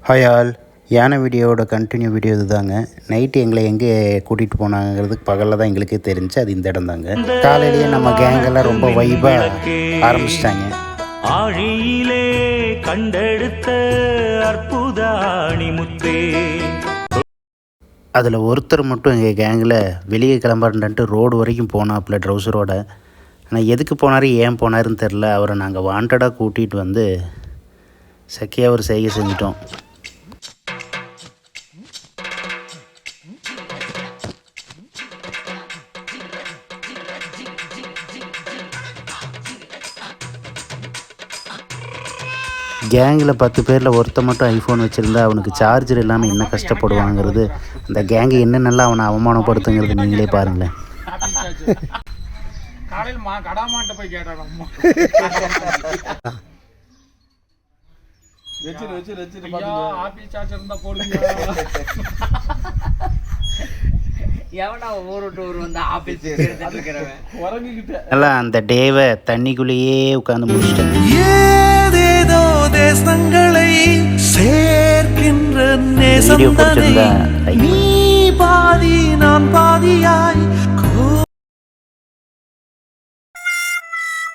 Hi all. யானை வீடியோவோட continue video இதுதாங்க. நைட்டு எங்களை எங்கே கூட்டிகிட்டு போனாங்கிறதுக்கு பகலில் தான் எங்களுக்கே தெரிஞ்சு அது இந்த இடம் தாங்க. காலையிலேயே நம்ம கேங்கெல்லாம் ரொம்ப வைபாக ஆரம்பிச்சிட்டாங்க. ஆழியிலே கண்டெடுத்த அற்புத அணிமுத்தே. அதில் ஒருத்தர் மட்டும் எங்கள் கேங்கில் வெளியே கிளம்புறன்ட்டு ரோடு வரைக்கும் போனாப்புல ட்ரௌசரோட. ஆனால் எதுக்கு போனார் ஏன் போனாருன்னு தெரில. அவரை நாங்கள் வாண்டடாக கூட்டிகிட்டு வந்து சக்கியாக ஒரு செய்கை செஞ்சிட்டோம். கேங்கில் 10 பேரில் ஒருத்த மட்டும் ஐஃபோன் வச்சுருந்தா அவனுக்கு சார்ஜர் இல்லாமல் என்ன கஷ்டப்படுவாங்கிறது, அந்த கேங்கு என்னென்னலாம் அவனை அவமானப்படுத்துங்கிறது நீங்களே பாருங்களேன். எல்லாம் அந்த டேவை தண்ணிக்குள்ளேயே உட்காந்து முடிச்சிட்டேன். வீடியோ பிடிச்சிருந்தா லைக்